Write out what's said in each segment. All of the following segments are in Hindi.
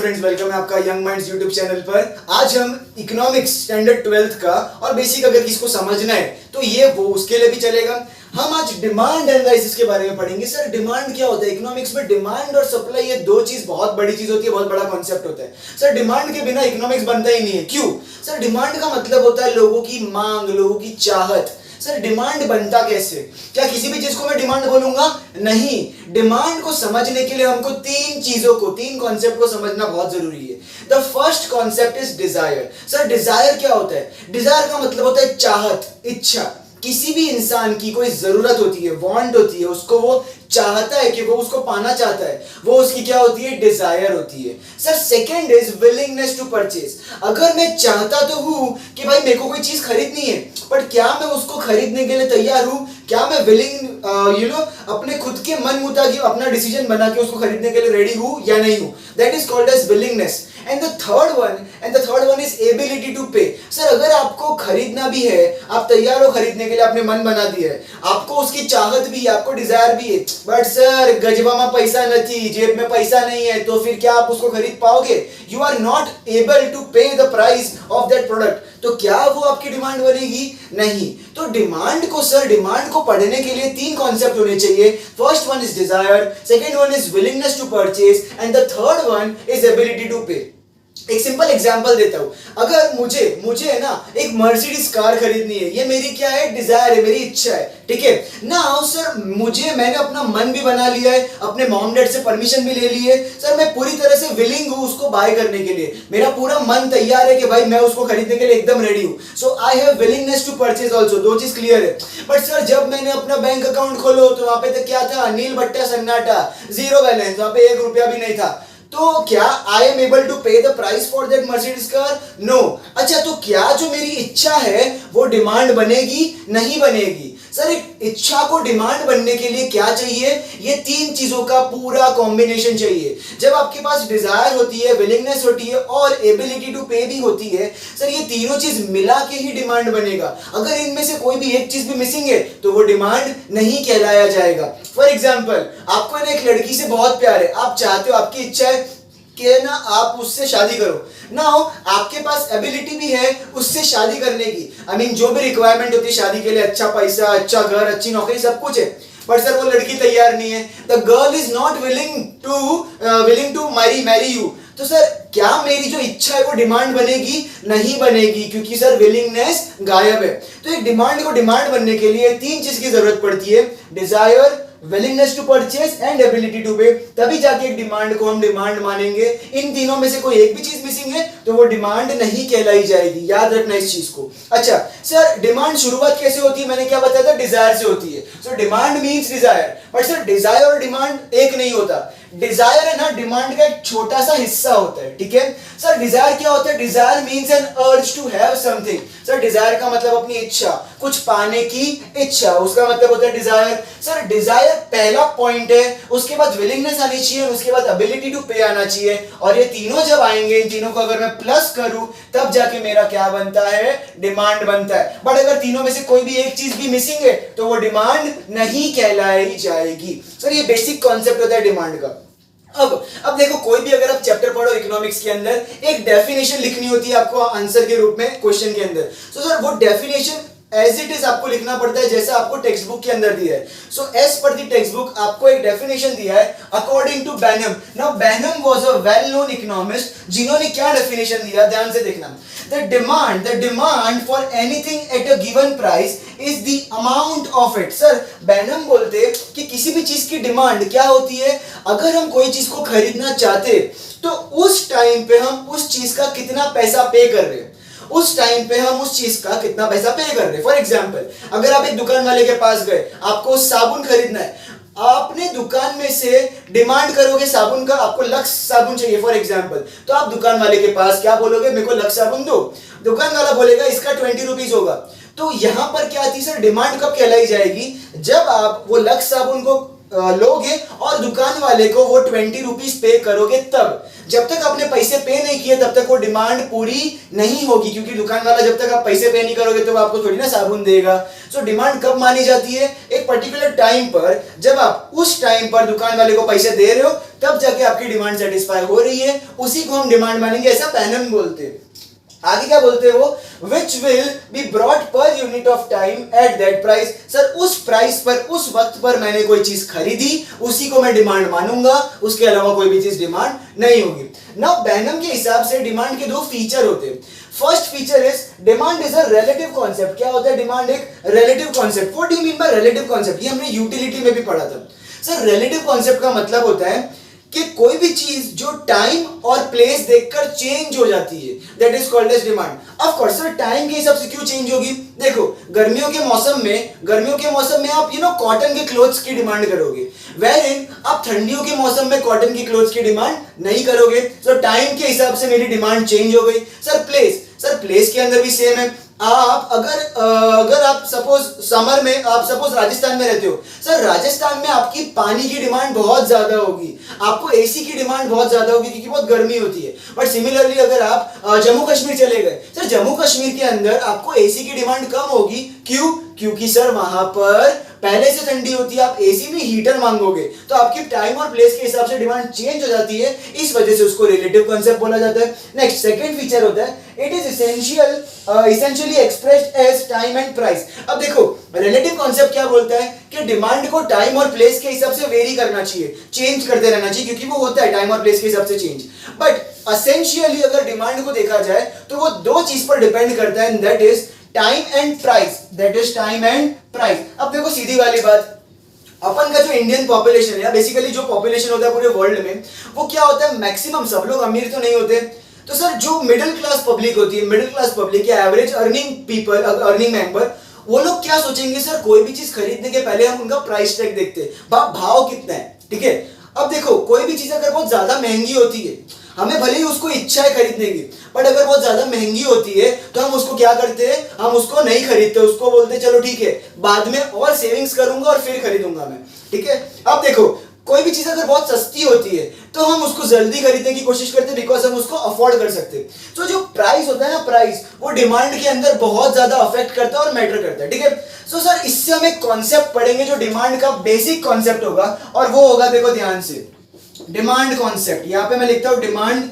फ्रेंड्स, वेलकम है आपका यंग माइंड्स यूट्यूब चैनल पर। आज हम इकोनॉमिक्स स्टैंडर्ड 12th का और बेसिक अगर किसको समझना है तो ये वो उसके लिए भी चलेगा। हम आज डिमांड एनालिसिस के बारे में पढ़ेंगे। सर डिमांड क्या होता है? इकोनॉमिक्स में डिमांड और सप्लाई ये दो चीज बहुत बड़ी चीज होती है, बहुत बड़ा कॉन्सेप्ट होता है। सर डिमांड के बिना इकोनॉमिक्स बनता ही नहीं है। क्यों? सर डिमांड का मतलब होता है लोगों की मांग, लोगों की चाहत। सर डिमांड बनता कैसे? क्या किसी भी चीज को मैं डिमांड बोलूंगा? नहीं। डिमांड को समझने के लिए हमको तीन कॉन्सेप्ट को समझना बहुत जरूरी है। The first concept is desire. Sir desire क्या होता है? डिजायर का मतलब होता है चाहत, इच्छा। किसी भी इंसान की कोई जरूरत होती है, वांट होती है, उसको वो चाहता है कि वो उसको पाना चाहता है, वो उसकी क्या होती है? डिजायर होती है। Sir second is willingness to purchase. अगर मैं चाहता तो हूं कि भाई मेरे को कोई चीज खरीदनी है, बट क्या मैं उसको खरीदने के लिए तैयार हूं? क्या मैं विलिंग अपने खुद के मन मुताबिक अपना डिसीजन बना के उसको खरीदने के लिए रेडी हूं या नहीं हूं? That is called as willingness. And the third one is ability to pay. Sir अगर आपको खरीदना भी है, आप तैयार हो खरीदने के लिए, आपने मन बना दिया है, आपको उसकी चाहत भी है, आपको डिजायर भी है, बट सर गजबा में पैसा नहीं, जेब में पैसा नहीं है, तो फिर क्या आप उसको खरीद पाओगे? You are not able to pay the price of that product. तो क्या वो आपकी डिमांड बनेगी? नहीं। तो डिमांड को पढ़ने के लिए तीन कॉन्सेप्ट होने चाहिए। First one is desire, second one is willingness to purchase and the third one is ability to pay. एक सिंपल एग्जांपल देता हूं। अगर मुझे है ना एक मर्सिडीज कार खरीदनी है, ये मेरी क्या है? डिजायर है, मेरी इच्छा है, ठीक है ना। सर मैंने अपना मन भी बना लिया है, अपने मॉम डैड से परमिशन भी ले ली है। सर मैं पूरी तरह से विलिंग हूं उसको बाय करने के लिए, मेरा पूरा मन तैयार है कि भाई मैं उसको खरीदने के लिए एकदम रेडी हूं। So I have willingness to purchase also. दो चीज क्लियर है। बट सर जब मैंने अपना बैंक अकाउंट खोलो तो वहां पे तो क्या था? नील बट्टा सन्नाटा, जीरो बैलेंस, वहां पे 1 रुपया भी नहीं था। तो क्या I am able to pay the price for that Mercedes car? No. अच्छा तो क्या जो मेरी इच्छा है वो डिमांड बनेगी? नहीं बनेगी। सर एक इच्छा को डिमांड बनने के लिए क्या चाहिए? ये तीन चीजों का पूरा कॉम्बिनेशन चाहिए। जब आपके पास डिजायर होती है, विलिंगनेस होती है और एबिलिटी टू पे भी होती है, सर ये तीनों चीज मिला के ही डिमांड बनेगा। अगर इनमें से कोई भी एक चीज भी मिसिंग है तो वो डिमांड नहीं कहलाया जाएगा। फॉर एग्जाम्पल, आपको ना एक लड़की से बहुत प्यार है, आप चाहते हो, आपकी इच्छा है कि ना आप उससे शादी करो। नाउ आपके पास एबिलिटी भी है उससे शादी करने की। आई मीन जो भी रिक्वायरमेंट होती है शादी के लिए, अच्छा पैसा, अच्छा घर, अच्छी नौकरी, सब कुछ है। बट सर वो लड़की तैयार नहीं है। The girl is not willing to marry you. तो सर क्या मेरी जो इच्छा है वो डिमांड बनेगी? नहीं बनेगी, क्योंकि सर विलिंगनेस गायब है। तो एक डिमांड को डिमांड बनने के लिए तीन चीज की जरूरत पड़ती है: desire, willingness to purchase and ability to pay. तभी जाके एक डिमांड को हम डिमांड मानेंगे। इन तीनों में से कोई एक भी चीज मिसिंग है तो वो डिमांड नहीं कहलाई जाएगी। याद रखना इस चीज को। अच्छा सर डिमांड शुरुआत कैसे होती है? मैंने क्या बताया था? डिजायर से होती है। So demand means desire. But sir desire और डिमांड एक नहीं होता। डिजायर है ना डिमांड का एक छोटा सा हिस्सा होता है, ठीक है। सर डिजायर क्या होता है? Desire means an urge to have something. Sir desire का मतलब अपनी इच्छा, कुछ पाने की इच्छा, उसका मतलब होता है डिजायर। सर डिजायर पहला पॉइंट है, उसके बाद विलिंगनेस आनी चाहिए, उसके बाद एबिलिटी टू पे आना चाहिए। और ये तीनों जब आएंगे, इन तीनों को अगर मैं प्लस करूं तब जाके मेरा क्या बनता है? डिमांड बनता है। बट अगर तीनों में से कोई भी एक चीज भी मिसिंग है तो वो डिमांड नहीं कहलाई जाएगी। सर ये बेसिक कॉन्सेप्ट होता है डिमांड का। अब देखो, कोई भी अगर आप चैप्टर पढ़ो इकोनॉमिक्स के अंदर, एक डेफिनेशन लिखनी होती है आपको आंसर के रूप में क्वेश्चन के अंदर। सो सर वो डेफिनेशन एज इट इज आपको लिखना पड़ता है जैसा आपको टेक्स्ट बुक के अंदर दिया है। So as per the text book आपको एक डेफिनेशन दिया है according to Benham. Now Benham was a well known economist, जिन्होंने क्या डेफिनेशन दिया, ध्यान से देखना। The demand for anything at a given price is the amount of it। Sir Benham बोलते कि किसी भी चीज की डिमांड क्या होती है? अगर हम कोई चीज को खरीदना चाहते तो उस टाइम पे हम उस चीज का कितना पैसा पे कर रहे हैं, उस टाइम पे हम उस चीज का कितना पैसा पे कर रहे हैं। फॉर एग्जाम्पल, अगर आप एक दुकान वाले के पास गए, आपको साबुन खरीदना है, आपने दुकान में से डिमांड करोगे साबुन का, आपको लक्स साबुन चाहिए फॉर एग्जाम्पल, तो आप दुकान वाले के पास क्या बोलोगे? मेरे को लक्स साबुन दो। दुकान वाला बोलेगा इसका 20 रुपीज होगा। तो यहां पर क्या थी सर? डिमांड कब कहलाई जाएगी? जब आप वो लक्स साबुन को लोगे और दुकान वाले को वो 20 रुपीज पे करोगे तब। जब तक आपने पैसे पे नहीं किए तब तक वो डिमांड पूरी नहीं होगी, क्योंकि दुकान वाला जब तक आप पैसे पे नहीं करोगे तो आपको थोड़ी ना साबुन देगा। सो डिमांड कब मानी जाती है? एक पर्टिकुलर टाइम पर, जब आप उस टाइम पर दुकान वाले को पैसे दे रहे हो तब जाके आपकी डिमांड सेटिस्फाई हो रही है, उसी को हम डिमांड मानेंगे, ऐसा पैनम बोलते हैं। आगे क्या बोलते हो? Which will be brought per unit of time at that price. Sir उस प्राइस पर, उस वक्त पर मैंने कोई चीज खरीदी, उसी को मैं डिमांड मानूंगा, उसके अलावा कोई भी चीज डिमांड नहीं होगी। नाउ बेनम के हिसाब से डिमांड के दो फीचर होते हैं। First feature is demand is a relative concept. क्या होता है डिमांड? एक relative concept. What do you mean by relative concept? ये हमने यूटिलिटी में भी पढ़ा था। सर रिलेटिव कॉन्सेप्ट का मतलब होता है कि कोई भी चीज जो टाइम और प्लेस देखकर चेंज हो जाती है, that is called as demand. Of course sir time के हिसाब से क्यों चेंज होगी? देखो गर्मियों के मौसम में आप कॉटन के क्लोथ्स की डिमांड करोगे, वेयरइन आप ठंडियों के मौसम में कॉटन की क्लोथ्स की डिमांड नहीं करोगे। सो टाइम के हिसाब से मेरी डिमांड चेंज हो गई। सर प्लेस के अंदर भी सेम है। आप अगर आप सपोज समर में, आप सपोज राजस्थान में रहते हो, सर राजस्थान में आपकी पानी की डिमांड बहुत ज्यादा होगी, आपको एसी की डिमांड बहुत ज्यादा होगी क्योंकि बहुत गर्मी होती है। बट सिमिलरली अगर आप जम्मू कश्मीर चले गए, सर जम्मू कश्मीर के अंदर आपको एसी की डिमांड कम होगी। क्यों? क्योंकि सर वहां पर पहले से ठंडी होती है, आप एसी में हीटर मांगोगे तो आपकी टाइम और प्लेस के हिसाब से डिमांड चेंज हो जाती है, इस वजह से उसको रिलेटिव कॉन्सेप्ट बोला जाता है। नेक्स्ट सेकंड फीचर होता है it is essentially expressed as time and price. अब देखो रिलेटिव कॉन्सेप्ट क्या बोलता है कि डिमांड को टाइम और प्लेस के हिसाब से वेरी करना चाहिए, चेंज करते रहना चाहिए, क्योंकि वो होता है टाइम और प्लेस के हिसाब से चेंज। बट एसेंशियली अगर डिमांड को देखा जाए तो वो दो चीज पर डिपेंड करता है, that is time and price, that is time and price. अब देखो सीधी वाली बात, अपन का जो इंडियन पॉपुलेशन है, बेसिकली जो पॉपुलेशन होता है पूरे वर्ल्ड में, वो क्या होता है, मैक्सिमम सब लोग अमीर तो नहीं होते। तो सर जो मिडिल क्लास पब्लिक होती है, मिडिल क्लास पब्लिक या average earning people, earning member, वो लोग क्या सोचेंगे? सर कोई भी चीज खरीदने के पहले हम उनका प्राइस टैग देखते हैं, भाव कितना है, ठीक है। अब देखो कोई भी चीज अगर बहुत ज्यादा महंगी होती है, हमें भले ही उसको इच्छा है खरीदने की, बट अगर बहुत ज्यादा महंगी होती है तो हम उसको क्या करते हैं? हम उसको नहीं खरीदते, उसको बोलते हैं चलो ठीक है बाद में और सेविंग्स करूंगा और फिर खरीदूंगा मैं, ठीक है। अब देखो कोई भी चीज अगर बहुत सस्ती होती है तो हम उसको जल्दी खरीदने की कोशिश करते हैं बिकॉज हम उसको अफोर्ड कर सकते हैं। तो जो प्राइस होता है ना, प्राइस वो डिमांड के अंदर बहुत ज्यादा अफेक्ट करता है और मैटर करता है, ठीक है। सो सर इससे हम एक कॉन्सेप्ट पढ़ेंगे जो डिमांड का बेसिक कॉन्सेप्ट होगा, और वो होगा, देखो ध्यान से, डिमांड कॉन्सेप्ट। यहां पे मैं लिखता हूं डिमांड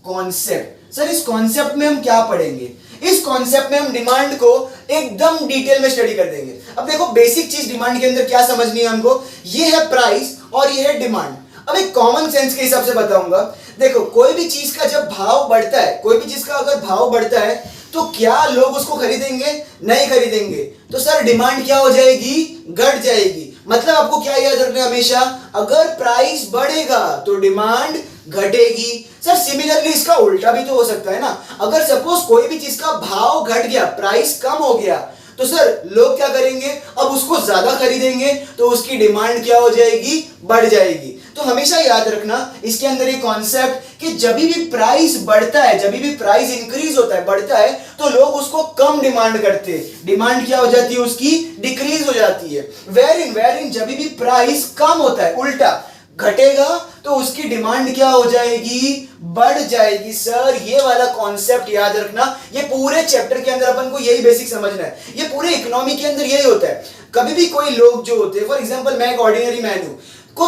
कॉन्सेप्ट। सर इस कॉन्सेप्ट में हम क्या पढ़ेंगे? इस कॉन्सेप्ट में हम डिमांड को एकदम डिटेल में स्टडी कर देंगे। अब देखो बेसिक चीज डिमांड के अंदर क्या समझनी है हमको, ये है प्राइस और ये है डिमांड। अब एक कॉमन सेंस के हिसाब से बताऊंगा, देखो कोई भी चीज का जब भाव बढ़ता है, कोई भी चीज का अगर भाव बढ़ता है तो क्या लोग उसको खरीदेंगे? नहीं खरीदेंगे। तो सर डिमांड क्या हो जाएगी? घट जाएगी। मतलब आपको क्या याद रखना है हमेशा, अगर प्राइस बढ़ेगा तो डिमांड घटेगी। सर सिमिलरली इसका उल्टा भी तो हो सकता है ना, अगर सपोज कोई भी चीज का भाव घट गया, प्राइस कम हो गया, तो सर लोग क्या करेंगे? अब उसको ज्यादा खरीदेंगे तो उसकी डिमांड क्या हो जाएगी? बढ़ जाएगी। तो हमेशा याद रखना इसके अंदर एक कॉन्सेप्ट कि जब भी प्राइस बढ़ता है, जब भी प्राइस इंक्रीज होता है, बढ़ता है, तो लोग उसको कम डिमांड करते हैं, डिमांड क्या हो जाती है? उसकी डिक्रीज हो जाती है। वेर इन जब भी प्राइस कम होता है, उल्टा घटेगा, तो उसकी डिमांड क्या हो जाएगी? बढ़ जाएगी। सर ये वाला कॉन्सेप्ट याद रखना, ये पूरे चैप्टर के अंदर अपन को यही बेसिक समझना है, ये पूरे इकोनॉमी के अंदर यही होता है। कभी भी कोई लोग जो होते हैं, फॉर एग्जांपल मैं एक ऑर्डिनरी मैन हूं,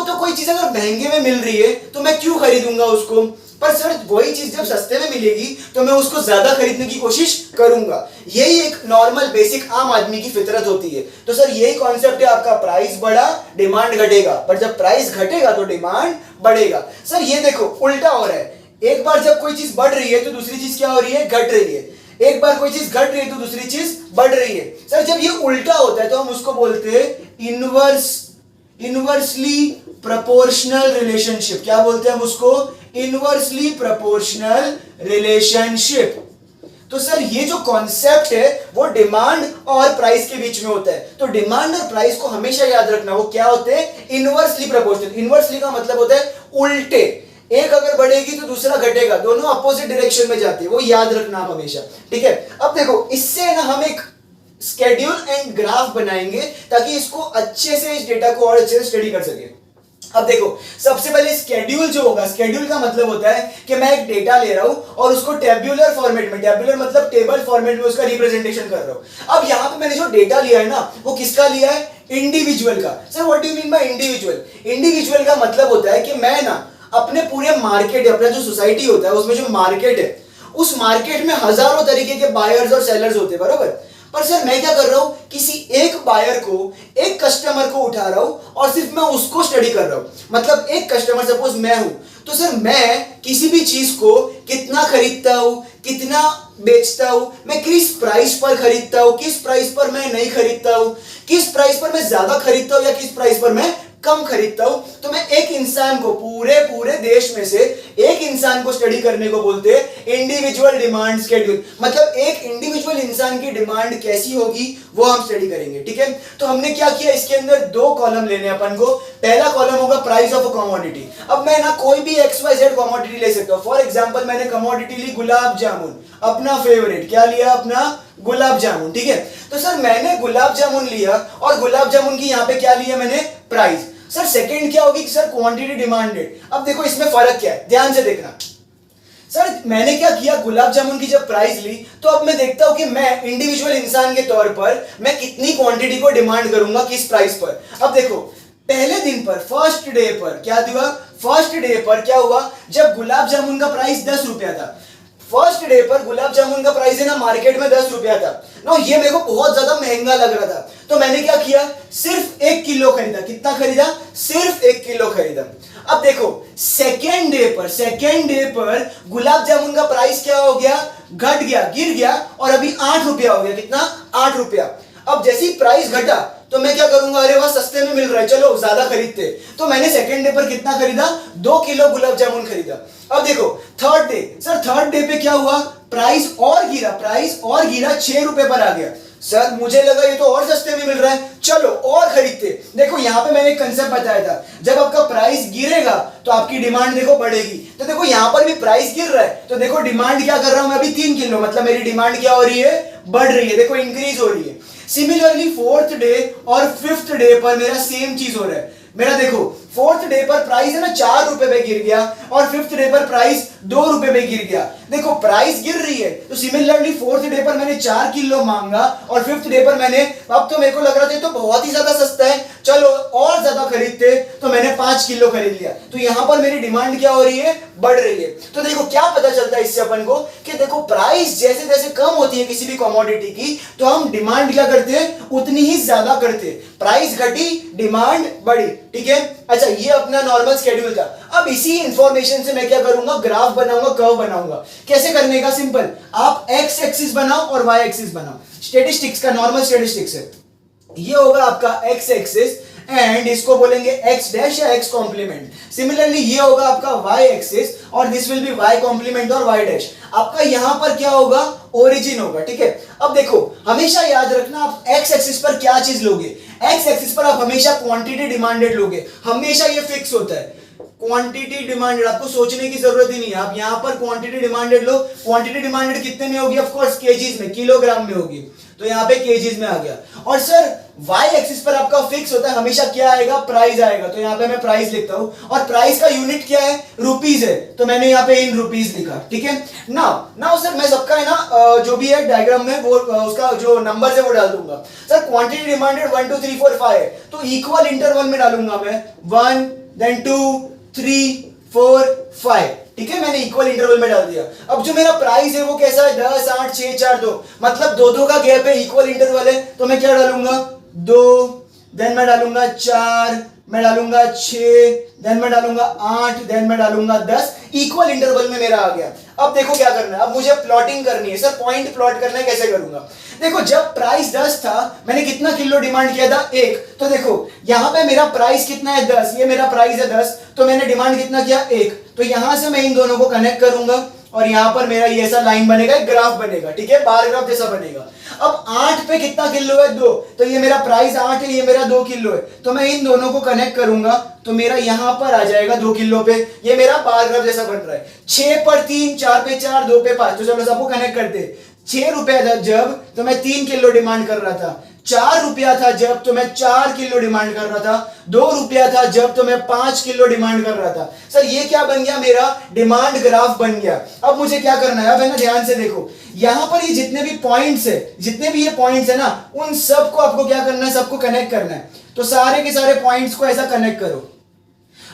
तो कोई चीज अगर महंगे में मिल रही है तो मैं क्यों खरीदूंगा उसको? पर सर वही चीज जब सस्ते में मिलेगी तो मैं उसको ज्यादा खरीदने की कोशिश करूंगा। यही एक नॉर्मल बेसिक आम आदमी की फितरत होती है। तो सर यही कॉन्सेप्ट है आपका, प्राइस बढ़ा डिमांड घटेगा, पर जब प्राइस घटेगा तो डिमांड बढ़ेगा। सर ये देखो उल्टा हो रहा है, एक बार जब कोई चीज बढ़ रही है तो दूसरी चीज क्या हो रही है? घट रही है। एक बार कोई चीज घट रही है तो दूसरी चीज बढ़ रही है। सर जब ये उल्टा होता है तो हम उसको बोलते हैं इनवर्सली प्रोपोर्शनल रिलेशनशिप। क्या बोलते हैं हम उसको? Inversely proportional relationship. तो सर ये जो कॉन्सेप्ट है वो डिमांड और प्राइस के बीच में होता है। तो डिमांड और प्राइस को हमेशा याद रखना, वो क्या होते हैं? Inversely proportional. इनवर्सली का मतलब होता है उल्टे, एक अगर बढ़ेगी तो दूसरा घटेगा, दोनों अपोजिट डायरेक्शन में जाती है, वो याद रखना आप हमेशा, ठीक है। अब देखो इससे ना हम एक स्केड्यूल एंड ग्राफ बनाएंगे ताकि इसको अच्छे से, इस डेटा को और अच्छे से स्टडी कर सके। अब देखो, सबसे पहले स्केड्यूल जो होगा, स्केड्यूल का मतलब होता है कि मैं एक डेटा ले रहा हूं और उसको टेब्यूलर फॉर्मेट में, टेब्यूलर मतलब टेबल फॉर्मेट में उसका रिप्रेजेंटेशन कर रहा हूं। अब यहां पे मैंने जो डेटा लिया है ना, वो किसका लिया है? इंडिविजुअल का। Sir what do you mean by individual? Individual का मतलब होता है कि मैं ना अपने पूरे मार्केट, अपना जो सोसाइटी होता है उसमें जो मार्केट है, उस मार्केट में हजारों तरीके के बायर्स और सेलर्स होते हैं, बरोबर। पर सर मैं क्या कर रहा हूं, किसी एक बायर को, एक कस्टमर को उठा रहा हूं और सिर्फ मैं उसको स्टडी कर रहा हूं। मतलब एक कस्टमर सपोज मैं हूं, तो सर मैं किसी भी चीज को कितना खरीदता हूं, कितना बेचता हूं, मैं किस प्राइस पर खरीदता हूं, किस प्राइस पर मैं नहीं खरीदता हूं, किस प्राइस पर मैं ज्यादा खरीदता हूं या किस प्राइस पर मैं कम खरीदता हूं। तो मैं एक इंसान को, पूरे देश में से एक इंसान को स्टडी करने को बोलते हैं इंडिविजुअल डिमांड शेड्यूल। मतलब एक इंडिविजुअल इंसान की डिमांड कैसी होगी वो हम स्टडी करेंगे, ठीक है। तो हमने क्या किया, इसके अंदर दो कॉलम लेने अपन को। पहला कॉलम होगा प्राइस ऑफ अ कमोडिटी। अब मैं ना कोई भी XYZ कमोडिटी ले सकता हूं। फॉर एग्जांपल मैंने कमोडिटी ली गुलाब जामुन, अपना फेवरेट, क्या लिया? अपना गुलाब जामुन, ठीक है। तो सर मैंने गुलाब जामुन लिया और गुलाब जामुन की यहां पे क्या लिया मैंने? प्राइस। सर सेकंड क्या होगी? Sir quantity demanded. अब देखो इसमें फर्क क्या है, ध्यान से देखना। सर मैंने क्या किया, गुलाब जामुन की जब प्राइस ली तो अब मैं देखता हूं कि मैं इंडिविजुअल इंसान के तौर पर मैं कितनी क्वांटिटी को डिमांड करूंगा, किस प्राइस पर। अब देखो पहले दिन पर, फर्स्ट डे पर क्या हुआ? फर्स्ट डे पर क्या हुआ, जब गुलाब जामुन का प्राइस 10 रुपया था, फर्स्ट डे पर गुलाब जामुन का प्राइस है ना मार्केट में 10 रुपया था ना, ये मेरे को बहुत ज्यादा महंगा लग रहा था। तो मैंने क्या किया, सिर्फ 1 किलो खरीदा। कितना खरीदा? सिर्फ 1 किलो खरीदा। अब देखो सेकेंड डे पर गुलाब जामुन का प्राइस क्या हो गया? घट गया, गिर गया और अभी 8 रुपया हो गया। कितना? 8 रुपया। अब जैसे ही प्राइस घटा तो मैं क्या करूंगा, अरे वाह सस्ते में मिल रहा है, चलो ज्यादा खरीदते। तो मैंने सेकंड डे पर कितना खरीदा? 2 किलो गुलाब जामुन खरीदा। अब देखो third day, sir third day पे क्या हुआ, प्राइस और गिरा 6 रुपए पर आ गया। सर मुझे लगा ये तो और सस्ते में मिल रहा है, चलो और खरीदते। देखो यहां पे मैंने एक कंसेप्ट बताया था, जब आपका प्राइस गिरेगा तो आपकी डिमांड देखो बढ़ेगी। तो देखो यहां पर भी प्राइस गिर रहा है तो देखो डिमांड क्या कर रहा हूं मैं अभी 3 किलो, मतलब मेरी डिमांड क्या हो रही है? बढ़ रही है, देखो इंक्रीज हो रही है। सिमिलरली फोर्थ डे और फिफ्थ डे पर मेरा सेम चीज हो रहा है। मेरा देखो फोर्थ डे पर प्राइस है ना 4 रुपए पे गिर गया और फिफ्थ डे पर प्राइस 2 रुपए पे गिर गया। देखो प्राइस गिर रही है तो सिमिलरली फोर्थ डे पर मैंने 4 किलो मांगा और फिफ्थ डे पर मैंने, अब तो मेरे को लग रहा था तो बहुत ही ज्यादा सस्ता है, चलो और ज्यादा खरीदते, तो मैंने 5 किलो खरीद लिया। तो यहां पर मेरी डिमांड क्या हो रही है? बढ़ रही है। तो देखो क्या पता चलता है इससे अपन को कि देखो प्राइस जैसे जैसे कम होती है किसी भी कमोडिटी की तो हम डिमांड क्या करते हैं? उतनी ही ज्यादा करते हैं। प्राइस घटी, डिमांड बढ़ी, ठीक है। अच्छा ये अपना नॉर्मल शेड्यूल था। अब इसी इंफॉर्मेशन से मैं क्या करूंगा? ग्राफ बनाऊंगा, कर्व बनाऊंगा। कैसे करने का? सिंपल, आप एक्स एक्सिस बनाओ और वाई एक्सिस बनाओ। स्टेटिस्टिक्स का नॉर्मल स्टेटिस्टिक्स है, ये होगा आपका एक्स एक्सिस एंड इसको बोलेंगे एक्स डैश या एक्स कॉम्प्लीमेंट। सिमिलरली ये होगा आपका वाई एक्सिस और this will be Y complement और वाई डैश। आपका यहां पर क्या होगा? ओरिजिन होगा, ठीक है। अब देखो हमेशा याद रखना आप एक्स एक्सिस पर क्या चीज लोगे? एक्स एक्सिस पर आप हमेशा क्वांटिटी डिमांडेड लोगे, हमेशा ये फिक्स होता है। क्वांटिटी डिमांडेड, आपको सोचने की जरूरत ही नहीं है, आप यहां पर क्वांटिटी डिमांडेड लो। क्वांटिटी डिमांडेड कितने में होगी? ऑफ कोर्स केजीज में, किलोग्राम में होगी, तो यहां पे केजीज में आ गया। और सर वाई एक्सिस पर आपका फिक्स होता है, हमेशा क्या आएगा? प्राइस आएगा। तो यहां पे मैं प्राइस लिखता हूं और प्राइस का यूनिट क्या है? रुपीज है, तो मैंने यहां पे इन रुपीज लिखा, ठीक है। नाउ सर मैं सबका है ना जो भी है डायग्राम में वो उसका जो नंबर है वो डाल दूंगा। सर क्वांटिटी डिमांडेड 1 2 3 4 5 है तो इक्वल इंटरवल में डालूंगा मैं 1 देन 2 3 4 5, ठीक है। मैंने इक्वल इंटरवल में डाल दिया। अब जो मेरा प्राइस है वो कैसा है? 10 8 6 4 2, मतलब 2 का गैप है, इक्वल इंटरवल है। तो मैं क्या डालूंगा? 2, देन मैं डालूंगा 4, मैं डालूंगा 6, देन मैं डालूंगा 8, देन मैं डालूंगा 10। इक्वल इंटरवल में मेरा आ गया। अब देखो क्या करना है, अब मुझे प्लॉटिंग करनी है। सर पॉइंट प्लॉट करना है, कैसे करूंगा? देखो जब प्राइस 10 था मैंने कितना किलो डिमांड किया था? 1। तो देखो यहां पे मेरा प्राइस कितना है? 10, ये मेरा प्राइस है 10, तो मैंने डिमांड कितना किया? 1। तो यहां से मैं इन दोनों को कनेक्ट करूंगा और यहां पर मेरा ये ऐसा लाइन बनेगा, एक ग्राफ बनेगा, ठीक है, बार ग्राफ जैसा बनेगा। अब 8 पे कितना किलो है? 2, तो ये मेरा प्राइस 8 है, ये मेरा 2 किलो है, तो मैं इन दोनों को कनेक्ट करूंगा तो मेरा यहां पर आ जाएगा 2 किलो पे, ये मेरा बार ग्राफ जैसा बन रहा है। 6 पर 3, 4 पे 4, 2 पे 5, तो चलो सबको कनेक्ट करते। 6 रुपए था जब, तो मैं 3 किलो डिमांड कर रहा था। ₹4 था जब तो मैं 4 किलो डिमांड कर रहा था, ₹2 था जब तो मैं 5 किलो डिमांड कर रहा था। सर ये क्या बन गया, मेरा डिमांड ग्राफ बन गया। अब मुझे क्या करना है, अब है ना ध्यान से देखो, यहां पर ये जितने भी पॉइंट्स है, जितने भी ये पॉइंट्स है ना, उन सबको आपको क्या करना है, सबको कनेक्ट करना है। तो सारे के सारे पॉइंट्स को ऐसा कनेक्ट करो।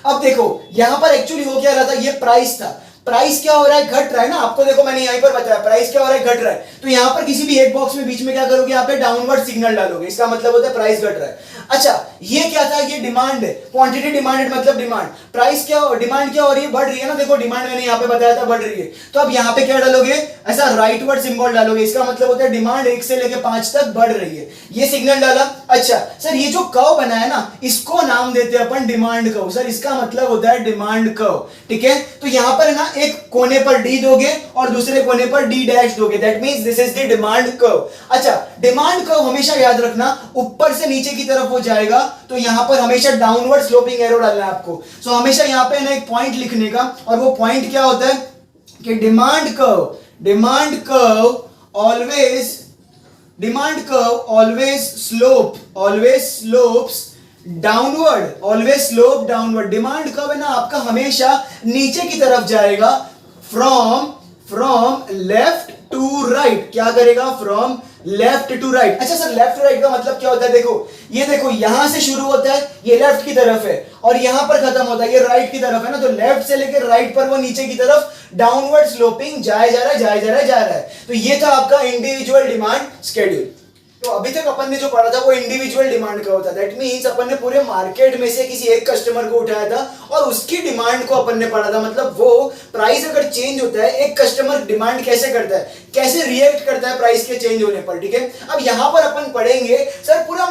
अब देखो यहां पर एक्चुअली हो क्या रहा था, ये प्राइस था, प्राइस क्या हो रहा है, घट रहा है ना। आपको देखो मैंने यहीं पर बताया प्राइस क्या हो रहा है, घट रहा है। तो यहां पर किसी भी एक बॉक्स में बीच में क्या करोगे, यहाँ पे डाउनवर्ड सिग्नल डालोगे, इसका मतलब होता है प्राइस घट रहा है। अच्छा ये क्या था, ये डिमांड है, क्वांटिटी डिमांडेड मतलब डिमांड, प्राइस क्या, डिमांड क्या हो रही है, बढ़ रही है ना। देखो डिमांड मैंने यहाँ पे बताया था बढ़ रही है, तो अब यहाँ पे क्या डालोगे, ऐसा राइटवर्ड सिंबल डालोगे, इसका मतलब होता है डिमांड 1 से लेके 5 तक बढ़ रही है, ये सिग्नल डाला। अच्छा सर ये जो कर्व बना है ना, इसको नाम देते हैं अपन डिमांड कर्व। सर इसका मतलब होता है डिमांड कर्व, ठीक है। तो यहाँ पर है ना, एक कोने पर डी दोगे और दूसरे कोने पर डी डैश दोगे, that means this is the demand curve. अच्छा डिमांड कर्व हमेशा याद रखना ऊपर से नीचे की तरफ हो जाएगा, तो यहां पर हमेशा डाउनवर्ड स्लोपिंग एरो डालना है आपको। सो हमेशा यहां पे ना एक पॉइंट लिखने का, और वो पॉइंट क्या होता है कि demand curve always slopes downward. Demand curve है ना आपका हमेशा नीचे की तरफ जाएगा, फ्रॉम लेफ्ट टू राइट। क्या करेगा, फ्रॉम लेफ्ट टू राइट। अच्छा सर लेफ्ट टू राइट का मतलब क्या होता है, देखो ये देखो यहां से शुरू होता है, ये लेफ्ट की तरफ है, और यहां पर खत्म होता है, ये राइट की तरफ है ना। तो लेफ्ट से लेकर राइट पर वो नीचे की तरफ डाउनवर्ड स्लोपिंग जाए जा रहा है। तो ये था आपका इंडिविजुअल डिमांड शेड्यूल। तो अभी तक अपन ने जो पढ़ा था वो इंडिविजुअल डिमांड का होता है, दैट मींस अपन ने पूरे मार्केट में से किसी एक कस्टमर को उठाया था और उसकी डिमांड को अपन ने पढ़ा था। मतलब वो प्राइस अगर चेंज होता है, एक कस्टमर डिमांड कैसे करता है, कैसे रिएक्ट करता है प्राइस के चेंज होने पर, ठीक है। अब यहां पर अपन पढ़ेंगे सर पूरा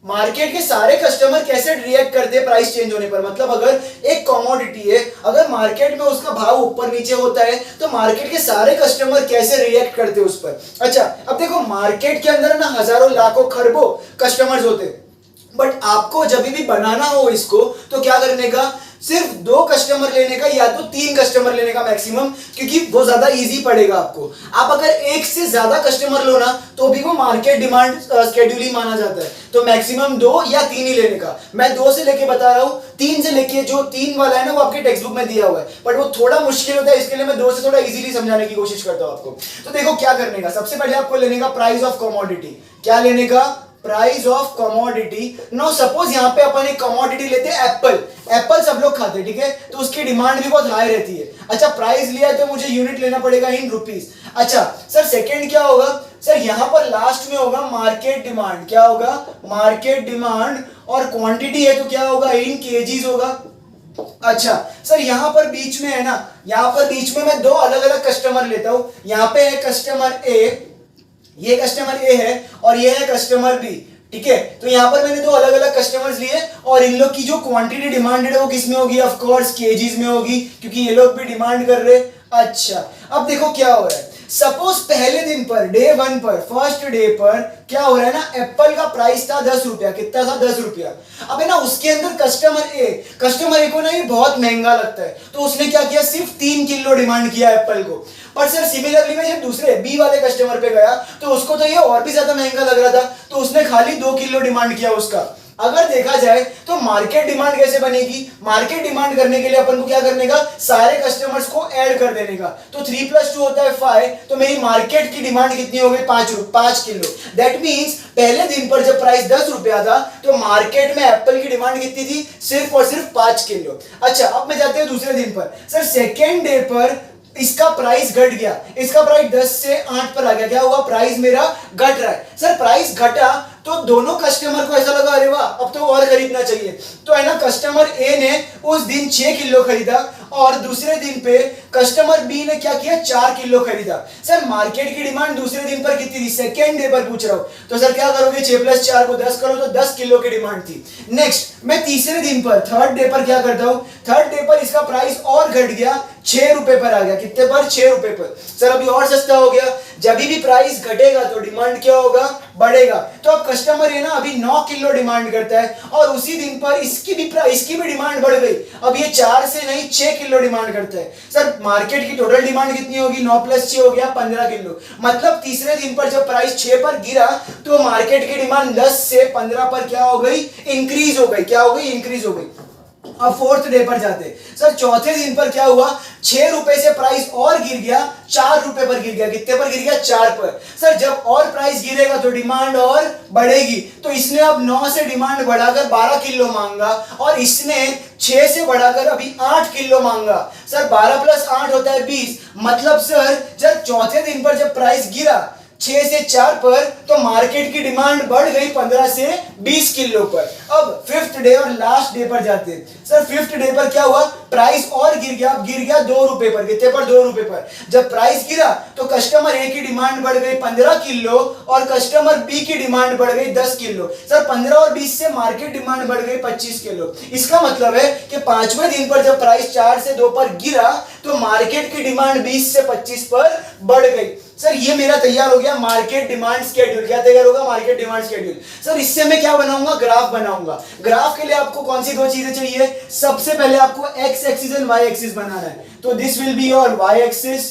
मार्केट के सारे कस्टमर कैसे रिएक्ट करते हैं प्राइस चेंज होने पर। मतलब अगर एक कमोडिटी है, अगर मार्केट में उसका भाव ऊपर नीचे होता है, तो मार्केट के सारे कस्टमर कैसे रिएक्ट करते हैं उस पर। अच्छा अब देखो मार्केट के अंदर ना हजारों लाखों खरबों कस्टमर्स होते हैं, बट आपको जब भी बनाना हो इसको, तो क्या करने का, सिर्फ 2 कस्टमर लेने का या तो 3 कस्टमर लेने का मैक्सिमम, क्योंकि वो ज्यादा इजी पड़ेगा आपको। आप अगर एक से ज्यादा कस्टमर लो ना, तो भी वो मार्केट डिमांड शेड्यूल ही माना जाता है। तो मैक्सिमम 2 या 3 ही लेने का। मैं 2 से लेके बता रहा हूं, 3 से लेके, जो 3 वाला है ना वो आपके टेक्स्ट बुक में दिया हुआ है, बट वो थोड़ा मुश्किल होता है, इसके लिए मैं 2 से थोड़ा इजीली समझाने की कोशिश करता हूं आपको। तो देखो क्या करने का, सबसे पहले आपको लेने का प्राइस ऑफ कमोडिटी। क्या लेने का, price of commodity. No suppose यहां पे अपन एक कमोडिटी लेते हैं एप्पल सब लोग खाते हैं, ठीक है, तो उसकी डिमांड भी बहुत हाई रहती है। अच्छा प्राइस लिया है तो मुझे यूनिट लेना पड़ेगा इन रुपीस। अच्छा सर सेकंड क्या होगा, सर यहां पर लास्ट में होगा मार्केट डिमांड। क्या होगा, मार्केट डिमांड, और क्वांटिटी है तो क्या होगा, इन केजीज होगा। अच्छा सर यहां पर बीच में है ना, यहां पर बीच में मैं 2 अलग अलग कस्टमर लेता हूं। यहां पे है कस्टमर ए, ये कस्टमर ए है, और ये है कस्टमर बी, ठीक है। तो यहां पर मैंने 2 अलग अलग कस्टमर्स लिए, और इन लोग की जो क्वांटिटी डिमांडेड है वो किस में होगी, ऑफ कोर्स केजीज में होगी, क्योंकि ये लोग भी डिमांड कर रहे हैं। अच्छा अब देखो क्या हो रहा है, सपोज पहले दिन पर, डे 1 पर, फर्स्ट डे पर क्या हो रहा है ना, एप्पल का प्राइस था 10 रुपया। कितना था, 10 रुपया। अब है ना उसके अंदर कस्टमर ए को ना ये बहुत महंगा लगता है, तो उसने क्या किया, सिर्फ 3 किलो डिमांड किया एप्पल को। पर सर सिमिलरली मैं जब दूसरे बी वाले कस्टमर पे गया, तो उसको तो ये और भी ज्यादा महंगा लग रहा था, तो उसने खाली 2 किलो डिमांड किया उसका। अगर देखा जाए तो मार्केट डिमांड कैसे बनेगी, मार्केट डिमांड करने के लिए अपन को क्या करने का, सारे कस्टमर्स को ऐड कर देने का। तो 3 + 2 होता है 5, तो मेरी मार्केट की डिमांड कितनी हो गई, 5 किलो। दैट मींस पहले दिन पर जब प्राइस 10 रुपया था, तो मार्केट में एप्पल की डिमांड कितनी थी, सिर्फ और सिर्फ 5 किलो। अच्छा अब मैं जाते हैं दूसरे दिन पर, सर सेकेंड डे पर इसका प्राइस घट गया, इसका प्राइस 10 से 8 पर आ गया। क्या हुआ, प्राइस मेरा घट रहा है। सर प्राइस घटा तो दोनों कस्टमर को ऐसा लगा अरे वाह अब तो और खरीदना चाहिए, तो है ना कस्टमर ए ने उस दिन 6 किलो खरीदा, और दूसरे दिन पे कस्टमर बी ने क्या किया, 4 किलो खरीदा। सर मार्केट की डिमांड दूसरे दिन पर कितनी थी, सेकेंड डे पर पूछ रहा हूं, तो सर क्या करोगे, 6 + 4 को 10 करो तो 10 किलो की डिमांड थी। नेक्स्ट मैं तीसरे दिन पर, थर्ड डे पर क्या करता हूं, थर्ड डे पर इसका प्राइस और घट गया, 6 रुपए पर आ गया। कितने पर, 6 रुपए पर। सर अभी और सस्ता हो गया। जब भी प्राइस घटेगा तो डिमांड क्या होगा, बढ़ेगा। तो अब कस्टमर ये ना अभी 9 किलो डिमांड करता है और उसी दिन पर इसकी भी डिमांड बढ़ गई, अब ये 4 से नहीं 6 किलो डिमांड करता है। सर मार्केट की टोटल डिमांड कितनी होगी, 9 + 6 हो गया 15 किलो। मतलब तीसरे दिन पर जब प्राइस 6 पर गिरा तो मार्केट की डिमांड 10 से 15 पर क्या हो गई, इंक्रीज हो गई। क्या हो गई, इंक्रीज हो गई। अब फोर्थ डे पर जाते, सर चौथे दिन पर क्या हुआ, 6 रुपए से प्राइस और गिर गया, 4 रुपए पर गिर गया। कितने पर गिर गया, 4 पर। सर जब और प्राइस गिरेगा तो डिमांड और बढ़ेगी, तो इसने अब 9 से डिमांड बढ़ाकर 12 किलो मांगा और इसने 6 से बढ़ाकर अभी 8 किलो मांगा। सर 12 + 8 होता है 20। मतलब सर जब चौथे दिन पर जब प्राइस गिरा 6 से 4 पर तो मार्केट की डिमांड बढ़ गई 15 से 20 किलो पर। अब फिफ्थ डे और लास्ट डे पर जाते हैं। सर फिफ्थ डे पर क्या हुआ, प्राइस और गिर गया, अब गिर गया 2 रुपए पर। कितने पर, 2 रुपए पर। जब प्राइस गिरा तो कस्टमर ए की डिमांड बढ़ गई 15 किलो और कस्टमर बी की डिमांड बढ़ गई 10 किलो। सर 15 और 20 से मार्केट डिमांड बढ़ गई 25 किलो। इसका मतलब है कि 5वें दिन पर जब प्राइस 4 से 2 पर गिरा तो मार्केट की डिमांड 20 से 25 पर बढ़ गई। सर ये मेरा तैयार हो गया मार्केट डिमांड शेड्यूल। क्या तैयार होगा, मार्केट डिमांड शेड्यूल। सर इससे मैं क्या बनाऊंगा, ग्राफ बनाऊंगा। ग्राफ के लिए आपको कौन सी 2 चीजें चाहिए, सबसे पहले आपको X axis and Y axis बनाना है। तो this will be your Y axis,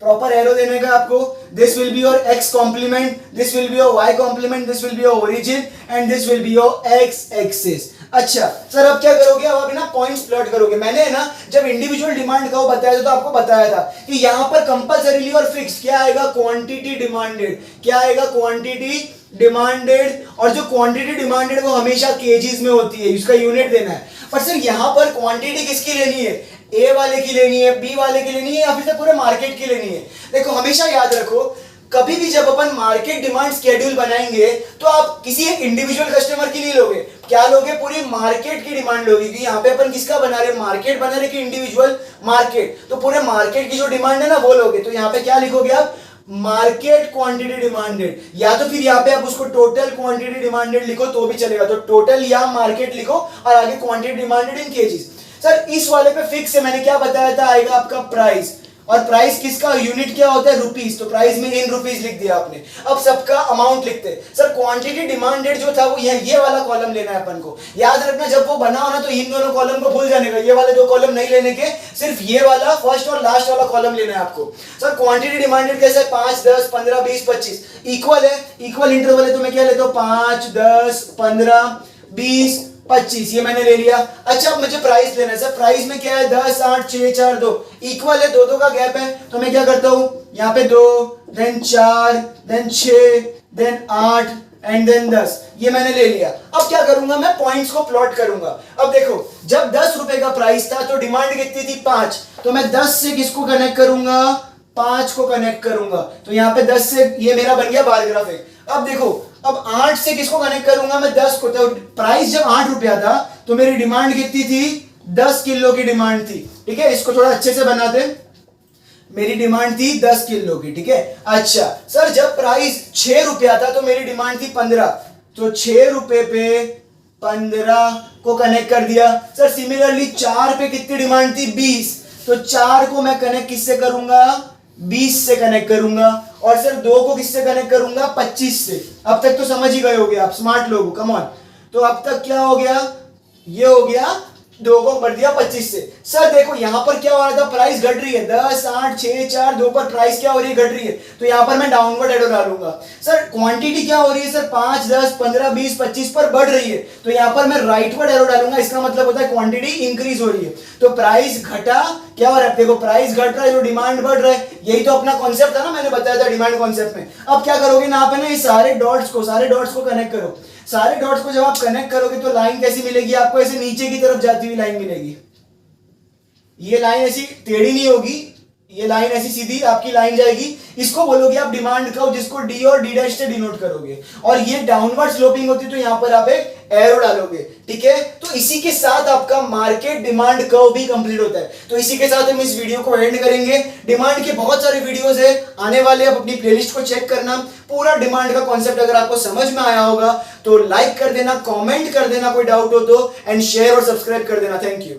proper arrow देने का आपको। This will be your X complement, this will be your Y complement, this will be your origin and this will be your X axis. अच्छा सर अब क्या करोगे, अब ना पॉइंट्स प्लॉट करोगे। मैंने ना जब इंडिविजुअल डिमांड का वो बताया था तो आपको बताया था कि यहां पर कंपलसरीली और फिक्स क्या आएगा, क्वांटिटी डिमांडेड। क्या आएगा, क्वांटिटी डिमांडेड। और जो क्वांटिटी डिमांडेड वो हमेशा केजीज में होती है, इसका यूनिट देना है। पर सर यहां पर क्वांटिटी किसकी लेनी है, ए वाले की लेनी है, बी वाले की लेनी है या फिर पूरे मार्केट की लेनी है। देखो हमेशा याद रखो, कभी भी जब अपन मार्केट डिमांड शेड्यूल बनाएंगे तो आप किसी एक इंडिविजुअल कस्टमर की नहीं लोगे, क्या लोगे, पूरी मार्केट की डिमांड लोगे। क्योंकि यहाँ पे अपन किसका बना रहे, मार्केट बना रहे कि इंडिविजुअल मार्केट, तो पूरे मार्केट की जो डिमांड है ना वो लोगे। तो यहाँ पे क्या लिखोगे आप, मार्केट क्वांटिटी डिमांडेड, या तो फिर यहाँ पे आप उसको टोटल क्वांटिटी डिमांडेड लिखो तो भी चलेगा। तो टोटल या मार्केट लिखो और आगे quantity demanded in KGs. Sir इस वाले पे फिक्स है, मैंने क्या बताया था, आएगा आपका प्राइस। और प्राइस किसका यूनिट क्या होता है, रुपीस। तो प्राइस में इन रुपीस लिख दिया आपने। अब सबका अमाउंट लिखते हैं। सर क्वांटिटी डिमांडेड जो था वो ये वाला कॉलम लेना है अपन को। याद रखना जब वो बना हो ना तो इन दोनों कॉलम को भूल जाने का, ये वाले 2 कॉलम नहीं लेने के, सिर्फ ये वाला फर्स्ट और लास्ट वाला कॉलम लेना है आपको। सर क्वांटिटी डिमांडेड कैसे, 5, 10, 15, 20, 25 इक्वल है, इक्वल इंटरवल है। तो मैं क्या लेता हूं, 5, 10, 15, 20, 25 ये मैंने ले लिया। अच्छा अब मुझे प्राइस लेना है। सर प्राइस में क्या है, 10, 8, 6, 4, 2 इक्वल है, 2 का गैप है। तो मैं क्या करता हूं, यहाँ पे 2, then 4, then 6, then 8 and then 10 ये मैंने ले लिया। अब क्या करूंगा, मैं पॉइंट्स को प्लॉट करूंगा। अब देखो जब 10 रुपए का प्राइस था तो डिमांड कितनी थी, 5। तो मैं 10 से किसको कनेक्ट करूंगा, 5 को कनेक्ट करूंगा। तो यहाँ पे 10 से ये मेरा बन गया बार ग्राफ एक। अब देखो अब 8 से किसको कनेक्ट करूंगा, मैं 10 को। तो प्राइस जब 8 रुपया था तो मेरी डिमांड कितनी थी, 10 किलो की डिमांड थी। ठीक है, इसको थोड़ा अच्छे से बना दे। मेरी डिमांड थी 10 किलो की। ठीक है, अच्छा सर जब प्राइस 6 रुपया था तो मेरी डिमांड थी 15। तो 6 रुपए पे 15 को कनेक्ट कर दिया। सर सिमिलरली 4 पे कितनी डिमांड थी, 20। तो 4 को मैं कनेक्ट किससे करूंगा, 20 से कनेक्ट करूंगा। और सर 2 को किससे कनेक्ट करूंगा, 25 से। अब तक तो समझ ही गए होगे आप, स्मार्ट लोग हो, कम ऑन। तो अब तक क्या हो गया, ये हो गया, 2 को बढ़ दिया 25 से। सर देखो यहां पर क्या हो रहा था, प्राइस घट रही है, 10, 8, 6, 4, 2 पर प्राइस क्या हो रही है, घट रही है। तो यहां पर मैं डाउनवर्ड एरो डालूंगा। सर क्वांटिटी क्या हो रही है, सर 5, 10, 15, 20, 25 पर बढ़ रही है। तो यहां पर मैं राइटवर्ड एरो डालूंगा। इसका मतलब होता है क्वांटिटी इंक्रीज हो रही है। तो प्राइस घटा, क्या हो रहा है, देखो प्राइस घट रहा है तो डिमांड बढ़ रहा है। यही तो अपना कॉन्सेप्ट था ना, मैंने बताया था डिमांड कॉन्सेप्ट में। अब क्या करोगे ना, आप ना ये सारे डॉट्स को कनेक्ट करो। सारे डॉट्स को जब आप कनेक्ट करोगे तो लाइन कैसी मिलेगी आपको, ऐसे नीचे की तरफ जाती हुई लाइन मिलेगी। ये लाइन ऐसी टेढ़ी नहीं होगी, ये लाइन ऐसी सीधी आपकी लाइन जाएगी। इसको बोलोगे आप डिमांड कर्व, जिसको डी और डी डैश से डिनोट करोगे। और ये डाउनवर्ड स्लोपिंग होती है तो यहां पर आप एक एरो डालोगे। ठीक है, तो इसी के साथ आपका मार्केट डिमांड कर्व भी कंप्लीट होता है। तो इसी के साथ हम इस वीडियो को एंड करेंगे। डिमांड के बहुत सारे वीडियोस है आने वाले, आप अपनी प्लेलिस्ट को चेक करना। पूरा डिमांड का कॉन्सेप्ट अगर आपको समझ में आया होगा तो लाइक कर देना, कमेंट कर देना कोई डाउट हो तो, एंड शेयर और सब्सक्राइब कर देना। Thank you.